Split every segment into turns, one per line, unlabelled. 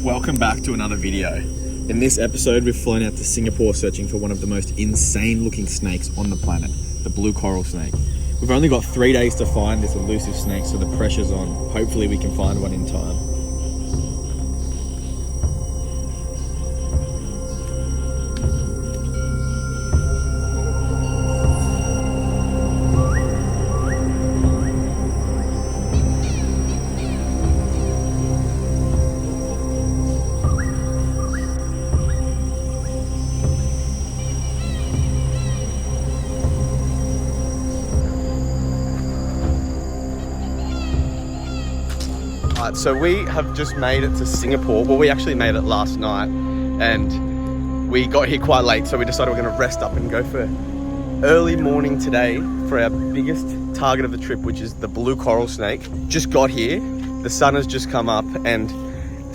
Welcome back to another video. In this episode, we've flown out to Singapore searching for one of the most insane looking snakes on the planet, the blue coral snake. We've only got 3 days to find this elusive snake, so the pressure's on. Hopefully we can find one in time. So we have just made it to Singapore. Well, we actually made it last night and we got here quite late, so we decided we're going to rest up and go for early morning today for our biggest target of the trip, which is the blue coral snake. Just got here, the sun has just come up, and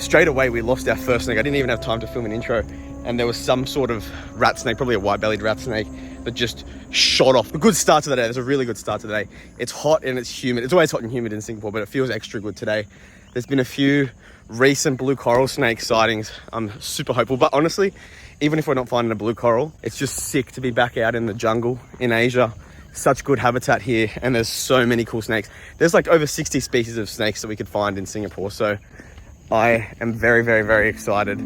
straight away we lost our first snake. I didn't even have time to film an intro, and there was some sort of rat snake, probably a white-bellied rat snake, that just shot off. A good start to the day. There's a really good start to the day. It's hot and it's humid. It's always hot and humid in Singapore, but it feels extra good today. There's been a few recent blue coral snake sightings. I'm super hopeful, but honestly, even if we're not finding a blue coral, it's just sick to be back out in the jungle in Asia. Such good habitat here, and there's so many cool snakes. There's like over 60 species of snakes that we could find in Singapore, so I am very, very, very excited.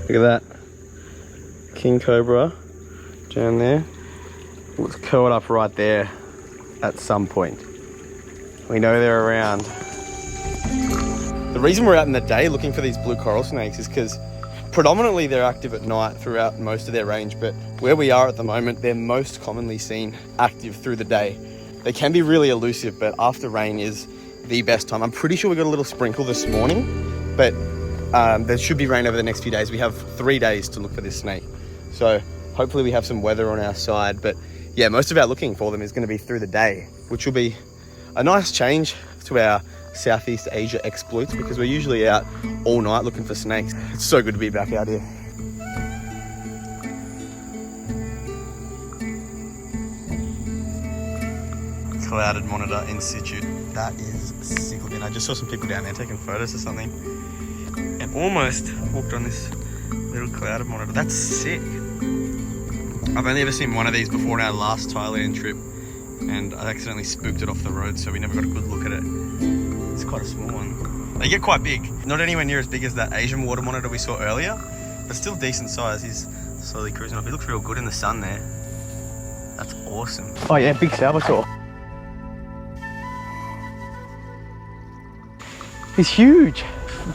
Look at that king cobra down there. Looks curled up right there at some point. We know they're around. The reason we're out in the day looking for these blue coral snakes is because predominantly they're active at night throughout most of their range, but where we are at the moment, they're most commonly seen active through the day. They can be really elusive, but after rain is the best time. I'm pretty sure we got a little sprinkle this morning, but there should be rain over the next few days. We have 3 days to look for this snake, so hopefully we have some weather on our side. But yeah, most of our looking for them is going to be through the day, which will be a nice change to our Southeast Asia exploits, because we're usually out all night looking for snakes. It's so good to be back out here. Clouded monitor in situ. That is sick looking. I just saw some people down there taking photos or something, and almost walked on this little clouded monitor. That's sick. I've only ever seen one of these before in our last Thailand trip, and I accidentally spooked it off the road, so we never got a good look at it. It's quite a small one. They get quite big. Not anywhere near as big as that Asian water monitor we saw earlier, but still decent size. He's slowly cruising off. He looks real good in the sun there. That's awesome. Oh yeah, big Salvatore. He's huge.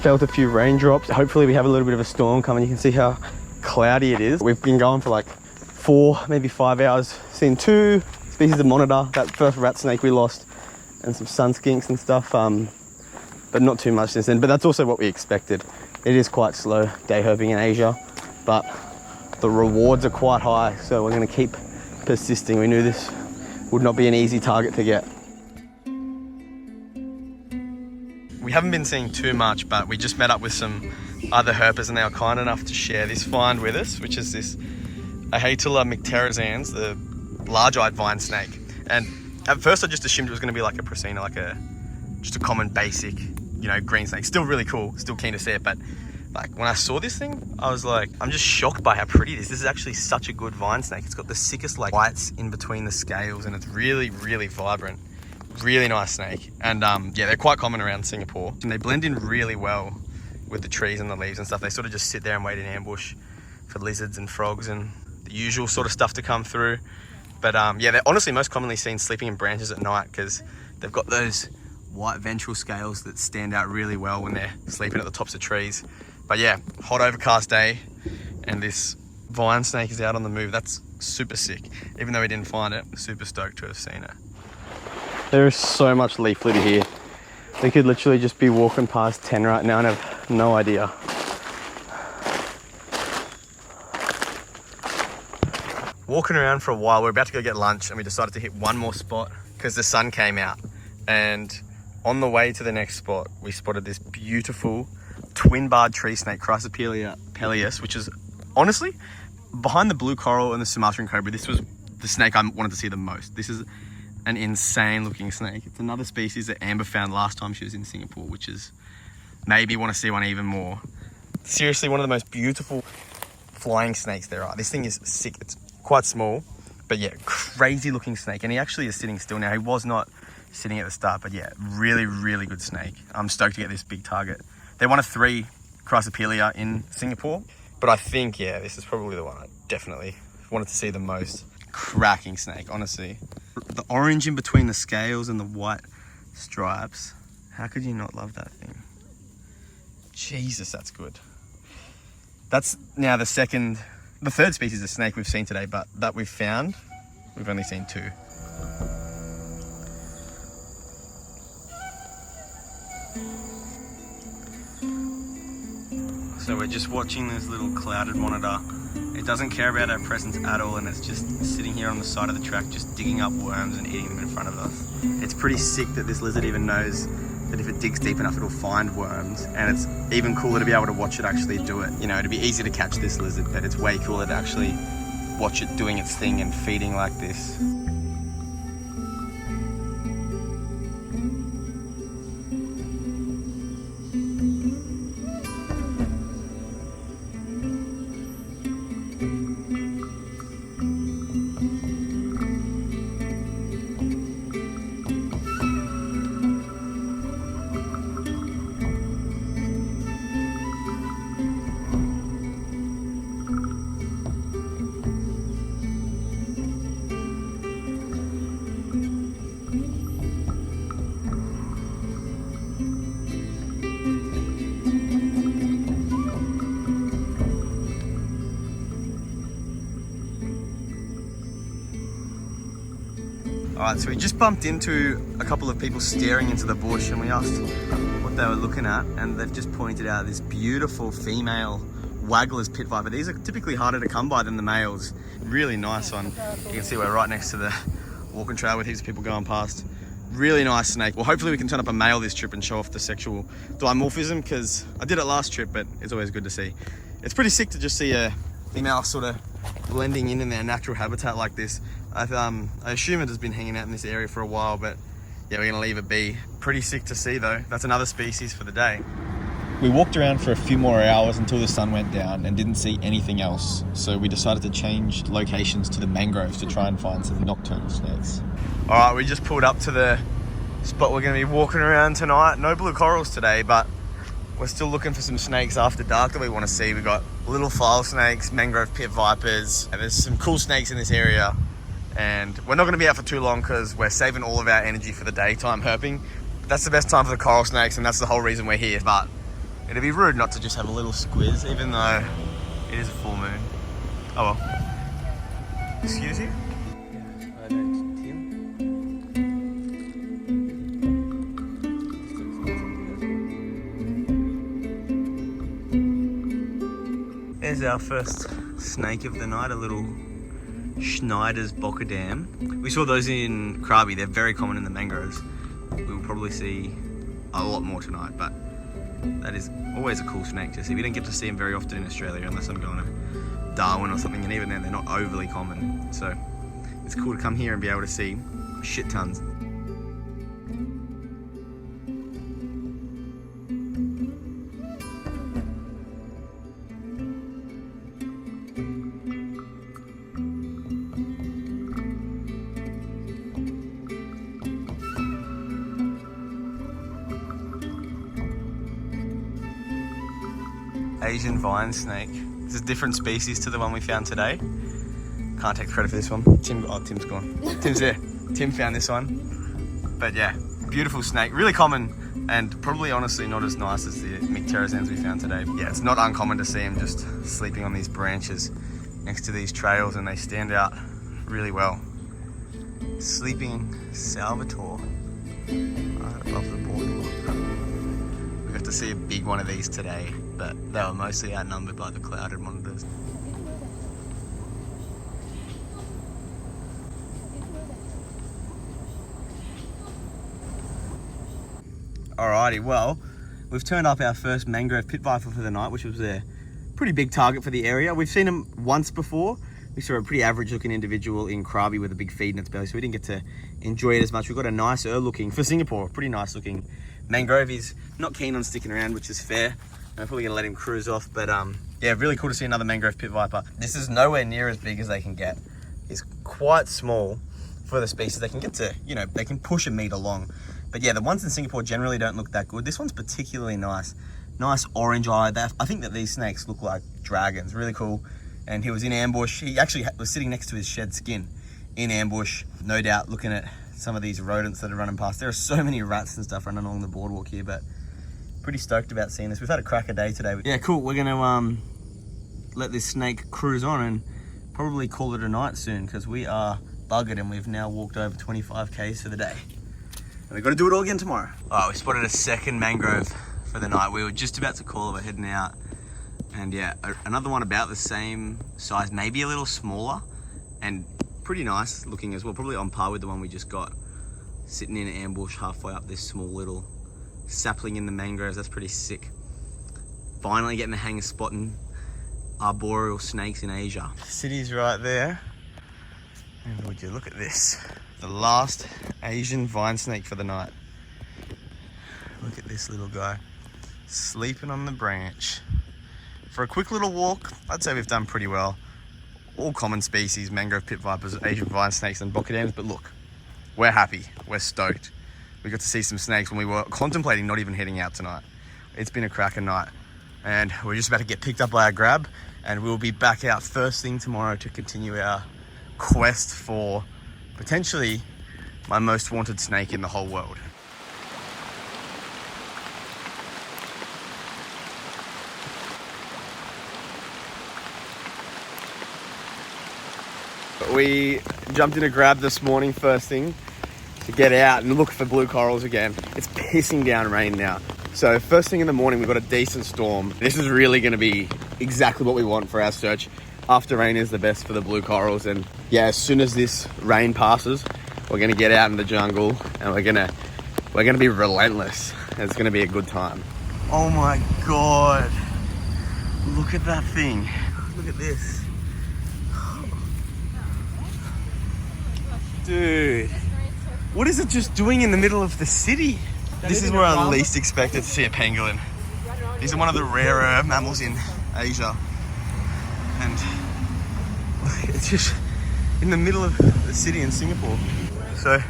Felt a few raindrops. Hopefully we have a little bit of a storm coming. You can see how cloudy it is. We've been going for like 4, maybe 5 hours. Seen 2 species of monitor, that first rat snake we lost, and some sun skinks and stuff, but not too much since then. But that's also what we expected. It is quite slow day herping in Asia, but the rewards are quite high, so we're going to keep persisting. We knew this would not be an easy target to get. We haven't been seeing too much, but we just met up with some other herpers, and they were kind enough to share this find with us, which is this Ahatula mycterizans, the large-eyed vine snake. And at first I just assumed it was going to be like a Prasina, like just a common basic, you know, green snake. Still really cool, still keen to see it, but like when I saw this thing, I was like, I'm just shocked by how pretty it is. This is actually such a good vine snake. It's got the sickest like whites in between the scales, and it's really, really vibrant. Really nice snake. And yeah, they're quite common around Singapore, and they blend in really well with the trees and the leaves and stuff. They sort of just sit there and wait in ambush for lizards and frogs and the usual sort of stuff to come through. But yeah, they're honestly most commonly seen sleeping in branches at night, because they've got those white ventral scales that stand out really well when they're sleeping at the tops of trees. But yeah, hot overcast day, and this vine snake is out on the move. That's super sick. Even though we didn't find it, super stoked to have seen it. There is so much leaf litter here. We could literally just be walking past 10 right now and have no idea. walking around for a while. We're about to go get lunch and we decided to hit one more spot because the sun came out. And on the way to the next spot, we spotted this beautiful twin-barred tree snake, Chrysopelea pelleus, which is honestly, behind the blue coral and the Sumatran cobra, this was the snake I wanted to see the most. This is an insane looking snake. It's another species that Amber found last time she was in Singapore, which is made me want to see one even more. Seriously, one of the most beautiful flying snakes there are. This thing is sick. It's quite small, but yeah, crazy looking snake. And he actually is sitting still now. He was not sitting at the start, but yeah, really, really good snake. I'm stoked to get this big target. They're one of 3 Chrysopelea in Singapore, but I think, yeah, this is probably the one I definitely wanted to see the most. Cracking snake, honestly. The orange in between the scales and the white stripes. How could you not love that thing? Jesus, that's good. That's now the third species of snake we've seen today, but that we've found, we've only seen 2. So we're just watching this little clouded monitor. It doesn't care about our presence at all, and it's just sitting here on the side of the track, just digging up worms and eating them in front of us. It's pretty sick that this lizard even knows that if it digs deep enough, it'll find worms. And it's even cooler to be able to watch it actually do it. You know, it'd be easy to catch this lizard, but it's way cooler to actually watch it doing its thing and feeding like this. Alright, so we just bumped into a couple of people staring into the bush and we asked what they were looking at, and they've just pointed out this beautiful female Waggler's pit viper. These are typically harder to come by than the males. Really nice one. You can see we're right next to the walking trail with heaps of people going past. Really nice snake. Well, hopefully we can turn up a male this trip and show off the sexual dimorphism, because I did it last trip, but it's always good to see. It's pretty sick to just see a female sort of blending in their natural habitat like this. I assume it has been hanging out in this area for a while, but yeah, we're gonna leave it be. Pretty sick to see though. That's another species for the day. We walked around for a few more hours until the sun went down and didn't see anything else. So we decided to change locations to the mangroves to try and find some nocturnal snakes. All right, we just pulled up to the spot we're gonna be walking around tonight. No blue corals today, but we're still looking for some snakes after dark that we wanna see. We've got little file snakes, mangrove pit vipers, and there's some cool snakes in this area. And we're not going to be out for too long because we're saving all of our energy for the daytime herping. That's the best time for the coral snakes, and that's the whole reason we're here. But it'd be rude not to just have a little squiz, even though it is a full moon. Oh well. Excuse you? Yeah, I don't, Tim. There's our first snake of the night, a little Schneider's bockerdam. We saw those in Krabi. They're very common in the mangroves. We will probably see a lot more tonight, but that is always a cool snake to see. We don't get to see them very often in Australia unless I'm going to Darwin or something, and even then they're not overly common. So it's cool to come here and be able to see shit tons. Asian vine snake. This is a different species to the one we found today. Can't take credit for this one. Tim's gone. Tim's there. Tim found this one. But yeah, beautiful snake. Really common, and probably honestly not as nice as the Mycterizans we found today. Yeah, it's not uncommon to see them just sleeping on these branches next to these trails, and they stand out really well. Sleeping Salvatore right above the boardwalk. We got to see a big one of these today, but they were mostly outnumbered by the clouded monitors.
Alrighty, well, we've turned up our first mangrove pit viper for the night, which was a pretty big target for the area. We've seen them once before. We saw a pretty average looking individual in Krabi with a big feed in its belly, so we didn't get to enjoy it as much. We've got a nicer looking, for Singapore, pretty nice looking mangrove. He's not keen on sticking around, which is fair. I'm probably gonna let him cruise off, but yeah, really cool to see another mangrove pit viper. This is nowhere near as big as they can get. He's quite small for the species. They can get to, you know, they can push a meter long. But yeah, the ones in Singapore generally don't look that good. This one's particularly nice. Nice orange eye. I think that these snakes look like dragons, really cool. And he was in ambush. He actually was sitting next to his shed skin in ambush, no doubt looking at some of these rodents that are running past. There are so many rats and stuff running along the boardwalk here, but pretty stoked about seeing this. We've had a cracker day today. Yeah, cool. We're gonna let this snake cruise on and probably call it a night soon, because we are buggered and we've now walked over 25 Ks for the day. And we've got to do it all again tomorrow. All right, we spotted a second mangrove for the night. We were just about to call it, we're heading out. And yeah, another one about the same size, maybe a little smaller, and pretty nice looking as well. Probably on par with the one we just got, sitting in ambush halfway up this small little sapling in the mangroves. That's pretty sick. Finally getting the hang of spotting arboreal snakes in Asia. The city's right there. And would you look at this? The last Asian vine snake for the night. Look at this little guy, sleeping on the branch. For a quick little walk, I'd say we've done pretty well. All common species, mangrove pit vipers, Asian vine snakes and bocadams, but look, we're happy, we're stoked. We got to see some snakes when we were contemplating not even heading out tonight. It's been a cracker night, and we're just about to get picked up by a grab, and we'll be back out first thing tomorrow to continue our quest for potentially my most wanted snake in the whole world. We jumped in a grab this morning first thing to get out and look for blue corals again. It's pissing down rain now. So first thing in the morning, we've got a decent storm. This is really gonna be exactly what we want for our search. After rain is the best for the blue corals. And yeah, as soon as this rain passes, we're gonna get out in the jungle and we're gonna be relentless. It's gonna be a good time. Oh my God. Look at that thing. Look at this. Dude, what is it just doing in the middle of the city? This is where I least expected to see a pangolin. These are one of the rarer mammals in Asia. And it's just in the middle of the city in Singapore. So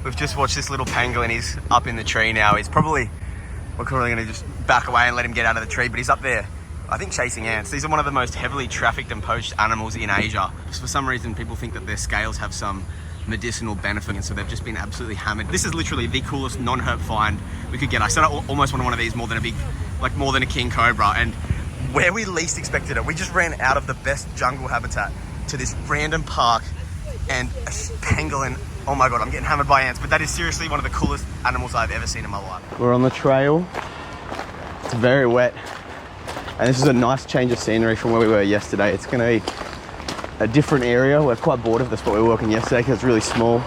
we've just watched this little pangolin. He's up in the tree now. We're probably gonna just back away and let him get out of the tree, but he's up there, I think, chasing ants. These are one of the most heavily trafficked and poached animals in Asia. Just for some reason, people think that their scales have some medicinal benefit, and so they've just been absolutely hammered. This is literally the coolest non-herp find we could get. I said I almost wanted one of these more than a king cobra, and where we least expected it, we just ran out of the best jungle habitat to this random park, and a pangolin. Oh my God, I'm getting hammered by ants, but that is seriously one of the coolest animals I've ever seen in my life. We're on the trail. It's very wet, and this is a nice change of scenery from where we were yesterday. It's gonna be a different area. We're quite bored of the spot we were walking yesterday because it's really small.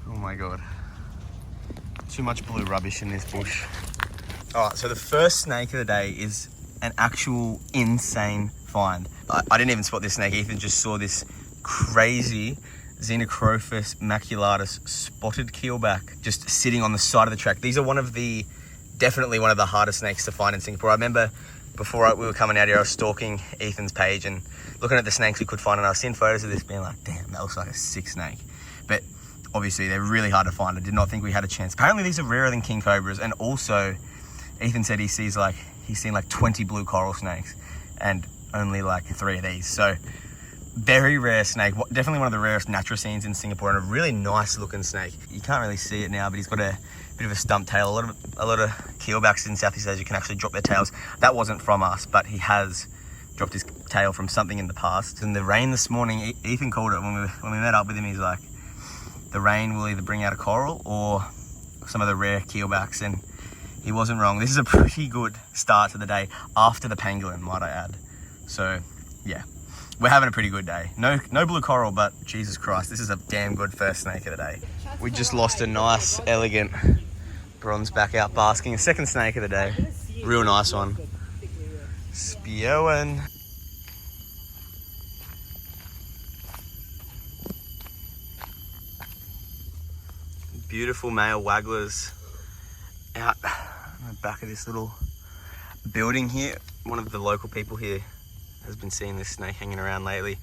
Oh my God. Too much blue rubbish in this bush. All right, so the first snake of the day is an actual insane find. I didn't even spot this snake. Ethan just saw this crazy Xenocrophis maculatus spotted keelback just sitting on the side of the track. These are definitely one of the hardest snakes to find in Singapore. I remember before we were coming out here, I was stalking Ethan's page and looking at the snakes we could find, and I was seeing photos of this being like, damn, that looks like a sick snake. But obviously they're really hard to find. I did not think we had a chance. Apparently these are rarer than king cobras, and also Ethan said he's seen like 20 blue coral snakes and only like 3 of these. So very rare snake, definitely one of the rarest natricines in Singapore, and a really nice looking snake. You can't really see it now, but he's got a bit of a stump tail. A lot of keelbacks in Southeast Asia can actually drop their tails. That wasn't from us, but he has dropped his tail from something in the past. In the rain this morning, Ethan called it when we met up with him. He's like, the rain will either bring out a coral or some of the rare keelbacks, and he wasn't wrong. This is a pretty good start to the day after the pangolin, might I add. So yeah,
We're having a pretty good day. No blue coral, but Jesus Christ, this is a damn good first snake of the day. We just lost a nice, elegant bronzeback out basking. Second snake of the day. Real nice one. Spewing. Beautiful male wagglers out on the back of this little building here. One of the local people here has been seeing this snake hanging around lately,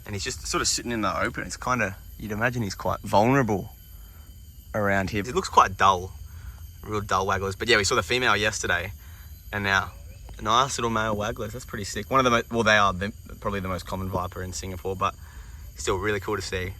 and he's just sort of sitting in the open. It's kind of, you'd imagine he's quite vulnerable around here. It looks quite dull, real dull wagglers. But yeah, we saw the female yesterday, and now a nice little male wagglers. That's pretty sick. One of the well, they are probably the most common viper in Singapore, but still really cool to see.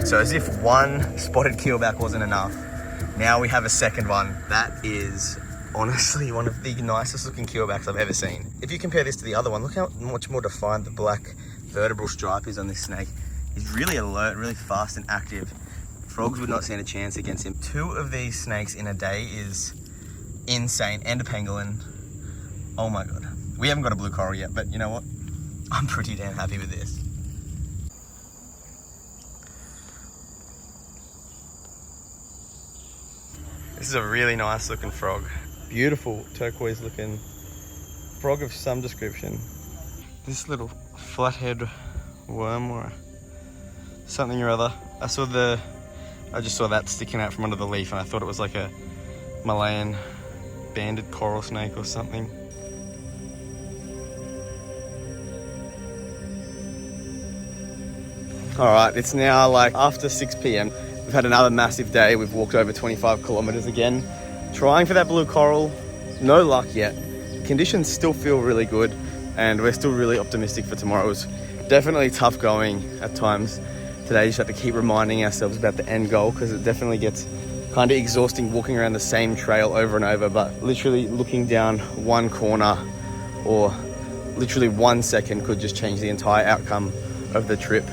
So as if one spotted keelback wasn't enough, now we have a second one. That is honestly one of the nicest looking keelbacks I've ever seen. If you compare this to the other one, look how much more defined the black vertebral stripe is on this snake. He's really alert, really fast and active. Frogs would not stand a chance against him. 2 of these snakes in a day is insane, and a pangolin. Oh my God. We haven't got a blue coral yet, but you know what? I'm pretty damn happy with this. This is a really nice looking frog. Beautiful turquoise looking frog of some description. This little flathead worm or something or other. I just saw that sticking out from under the leaf, and I thought it was like a Malayan banded coral snake or something. All right, it's now like after 6 p.m. We've had another massive day. We've walked over 25 kilometers again, trying for that blue coral. No luck yet. Conditions still feel really good, and we're still really optimistic for tomorrow. It was definitely tough going at times today. Just have to keep reminding ourselves about the end goal, because it definitely gets kind of exhausting walking around the same trail over and over. But literally looking down one corner or literally 1 second could just change the entire outcome of the trip.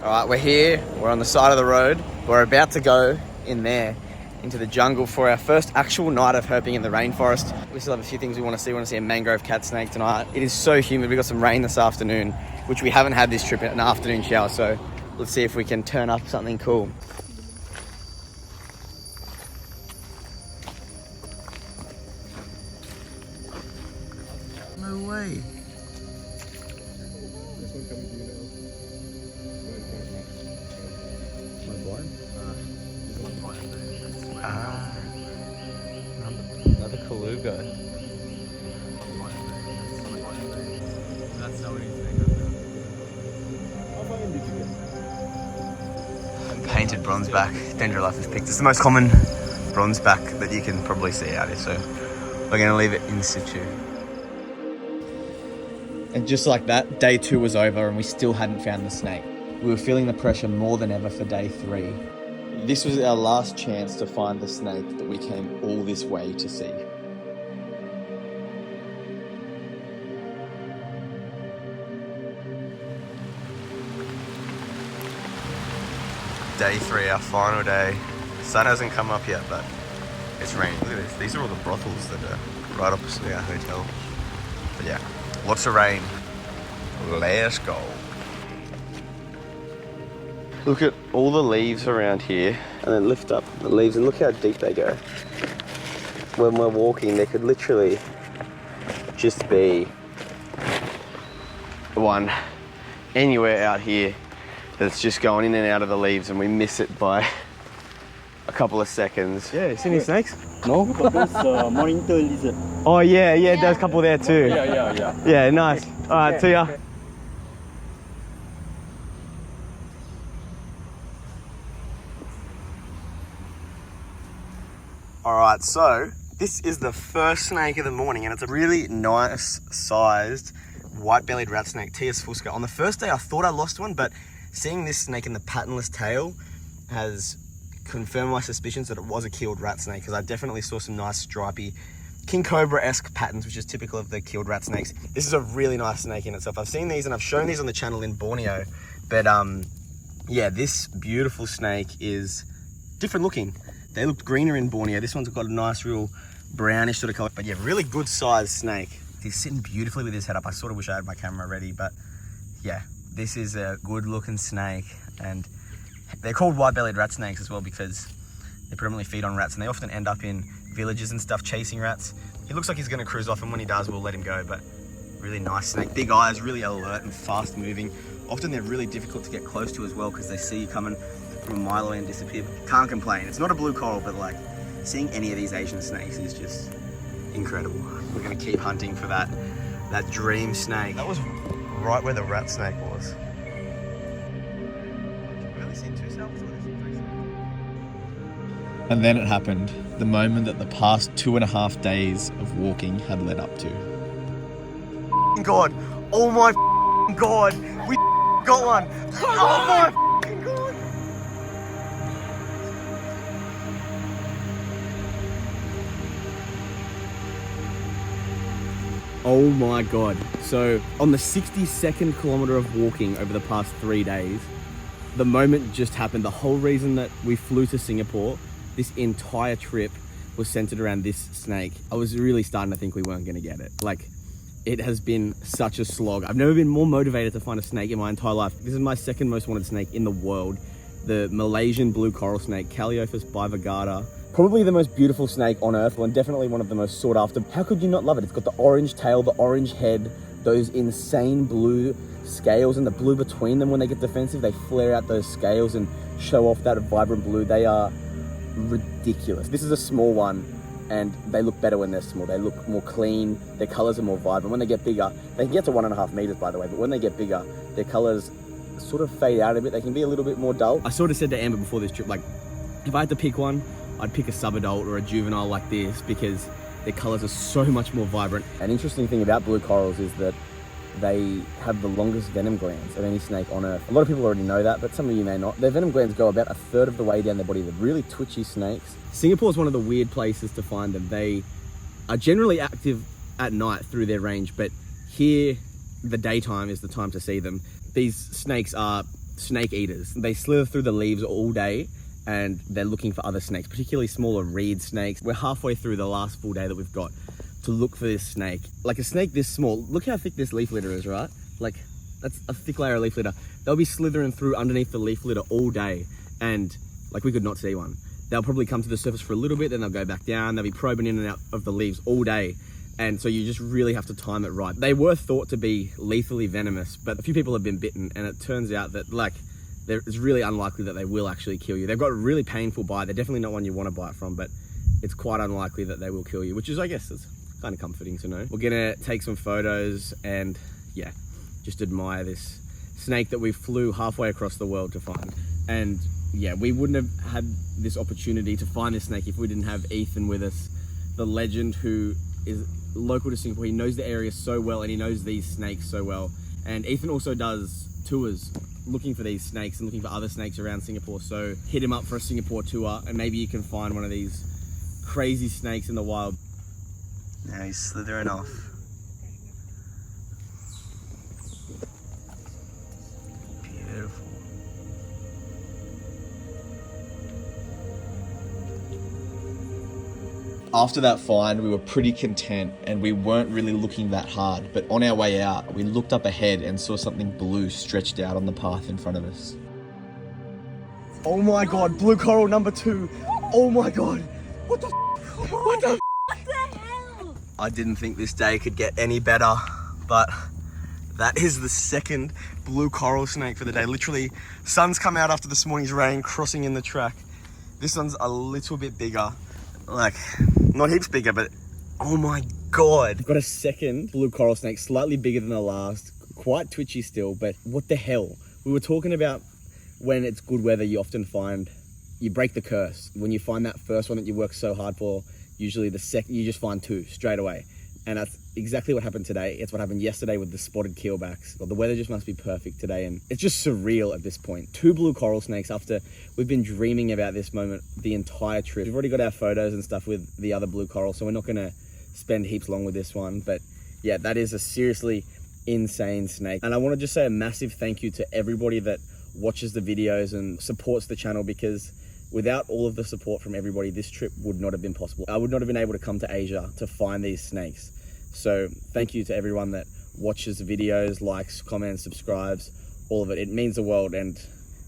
All right, we're here, we're on the side of the road. We're about to go in there into the jungle for our first actual night of herping in the rainforest. We still have a few things we want to see. We want to see a mangrove cat snake tonight. It is so humid. We got some rain this afternoon, which we haven't had this trip, an afternoon shower. So let's see if we can turn up something cool. No way. Another Kaluga. That's not what he's saying. Painted bronzeback, Dendrolaphus pictus. It's the most common bronzeback that you can probably see out here, so we're going to leave it in situ. And just like that, day 2 was over and we still hadn't found the snake. We were feeling the pressure more than ever for day 3. This was our last chance to find the snake that we came all this way to see. Day 3, our final day. The sun hasn't come up yet, but it's raining. Look at this. These are all the brothels that are right opposite our hotel. But yeah, lots of rain. Let's go. Look at all the leaves around here, and then lift up the leaves and look how deep they go. When we're walking, there could literally just be one anywhere out here that's just going in and out of the leaves, and we miss it by a couple of seconds. Yeah, you see any snakes?
No, but there's monitor lizard.
Oh yeah, there's a couple there too.
Yeah.
Yeah, nice. All right, see ya.
All right, so this is the first snake of the morning, and it's a really nice sized white-bellied rat snake, Ts fusca. On the first day, I thought I lost one, but seeing this snake in the patternless tail has confirmed my suspicions that it was a killed rat snake, because I definitely saw some nice stripy king cobra-esque patterns, which is typical of the killed rat snakes. This is a really nice snake in itself. I've seen these and I've shown these on the channel in Borneo, but yeah, this beautiful snake is different looking. They looked greener in Borneo. This one's got a nice real brownish sort of color, but yeah, really good sized snake. He's sitting beautifully with his head up. I sort of wish I had my camera ready, but yeah, this is a good looking snake, and they're called white-bellied rat snakes as well because they predominantly feed on rats, and they often end up in villages and stuff chasing rats. He looks like he's gonna cruise off, and when he does, we'll let him go, but really nice snake. Big eyes, really alert and fast moving. Often they're really difficult to get close to as well because they see you coming from a mile away and disappear. Can't complain. It's not a blue coral, but like seeing any of these Asian snakes is just incredible. We're gonna keep hunting for that dream snake. That was right where the rat snake was. Really seen two cells or this?
And then it happened, the moment that the past 2.5 days of walking had led up to.
God, oh my God, we got one. Oh my God. Oh my God. So on the 62nd kilometer of walking over the past 3 days, the moment just happened. The whole reason that we flew to Singapore, this entire trip was centered around this snake. I was really starting to think we weren't gonna get it. Like, it has been such a slog. I've never been more motivated to find a snake in my entire life. This is my second most wanted snake in the world. The Malaysian Blue Coral Snake, Calliophis bivirgata. Probably the most beautiful snake on earth, and definitely one of the most sought after. How could you not love it? It's got the orange tail, the orange head, those insane blue scales, and the blue between them when they get defensive. They flare out those scales and show off that vibrant blue. They are ridiculous. This is a small one, and they look better when they're small. They look more clean, their colors are more vibrant. When they get bigger, they can get to 1.5 meters, by the way, but when they get bigger, their colors sort of fade out a bit. They can be a little bit more dull. I sort of said to Amber before this trip, like, if I had to pick one, I'd pick a subadult or a juvenile like this because their colors are so much more vibrant. An interesting thing about blue corals is that they have the longest venom glands of any snake on earth. A lot of people already know that, but some of you may not. Their venom glands go about 1/3 of the way down their body. They're really twitchy snakes. Singapore is one of the weird places to find them. They are generally active at night through their range, but here, the daytime is the time to see them. These snakes are snake eaters. They slither through the leaves all day, and they're looking for other snakes, particularly smaller reed snakes. We're halfway through the last full day that we've got to look for this snake. Like a snake this small, look how thick this leaf litter is, right? Like, that's a thick layer of leaf litter. They'll be slithering through underneath the leaf litter all day, and like, we could not see one. They'll probably come to the surface for a little bit, then they'll go back down. They'll be probing in and out of the leaves all day, and so you just really have to time it right. They were thought to be lethally venomous, but a few people have been bitten, and it turns out that, like, it's really unlikely that they will actually kill you. They've got a really painful bite. They're definitely not one you want to bite from, but it's quite unlikely that they will kill you, which is, I guess, it's kind of comforting to know. We're gonna take some photos and, yeah, just admire this snake that we flew halfway across the world to find. And yeah, we wouldn't have had this opportunity to find this snake if we didn't have Ethan with us, the legend who is local to Singapore. He knows the area so well, and he knows these snakes so well. And Ethan also does tours looking for these snakes and looking for other snakes around Singapore. So hit him up for a Singapore tour, and maybe you can find one of these crazy snakes in the wild. Now he's slithering off. Beautiful.
After that find, we were pretty content and we weren't really looking that hard, but on our way out, we looked up ahead and saw something blue stretched out on the path in front of us.
Oh my God, blue coral number 2. Oh my God. What the f? What the f? I didn't think this day could get any better, but that is the second blue coral snake for the day. Literally, sun's come out after this morning's rain, crossing in the track. This one's a little bit bigger, like not heaps bigger, but oh my God. I've got a second blue coral snake, slightly bigger than the last, quite twitchy still, but what the hell? We were talking about when it's good weather, you often find you break the curse. When you find that first one that you work so hard for, usually the second, you just find two straight away. And that's exactly what happened today. It's what happened yesterday with the spotted keelbacks. Well, the weather just must be perfect today, and it's just surreal at this point. 2 blue coral snakes after we've been dreaming about this moment the entire trip. We've already got our photos and stuff with the other blue coral, so we're not gonna spend heaps long with this one. But yeah, that is a seriously insane snake. And I wanna just say a massive thank you to everybody that watches the videos and supports the channel, because without all of the support from everybody, this trip would not have been possible. I would not have been able to come to Asia to find these snakes. So thank you to everyone that watches the videos, likes, comments, subscribes, all of it. It means the world. And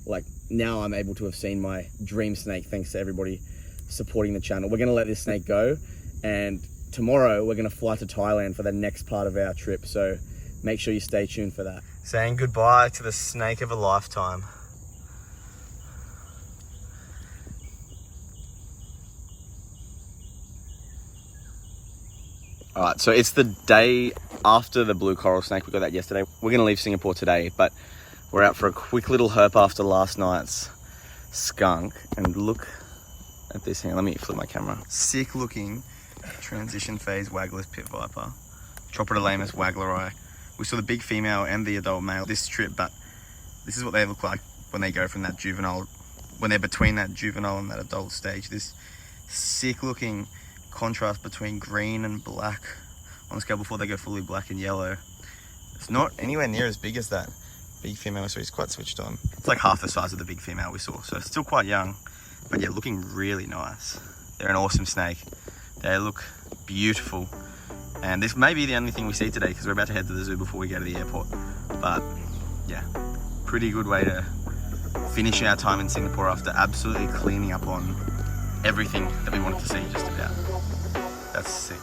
like, now I'm able to have seen my dream snake thanks to everybody supporting the channel. We're gonna let this snake go, and tomorrow we're gonna fly to Thailand for the next part of our trip. So make sure you stay tuned for that.
Saying goodbye to the snake of a lifetime. All right, so it's the day after the blue coral snake. We got that yesterday. We're gonna leave Singapore today, but we're out for a quick little herp after last night's skunk. And look at this. Hang on, let me flip my camera. Sick looking transition phase waggler's pit viper. Tropodolamus waggleri. We saw the big female and the adult male this trip, but this is what they look like when they go from that juvenile, when they're between that juvenile and that adult stage. This sick looking contrast between green and black on the scale before they go fully black and yellow. It's not anywhere near as big as that big female, so he's quite switched on. It's like half the size of the big female we saw, so it's still quite young, but yeah, looking really nice. They're an awesome snake. They look beautiful. And this may be the only thing we see today, because we're about to head to the zoo before we go to the airport. But yeah, pretty good way to finish our time in Singapore after absolutely cleaning up on everything that we wanted to see just about. That's sick.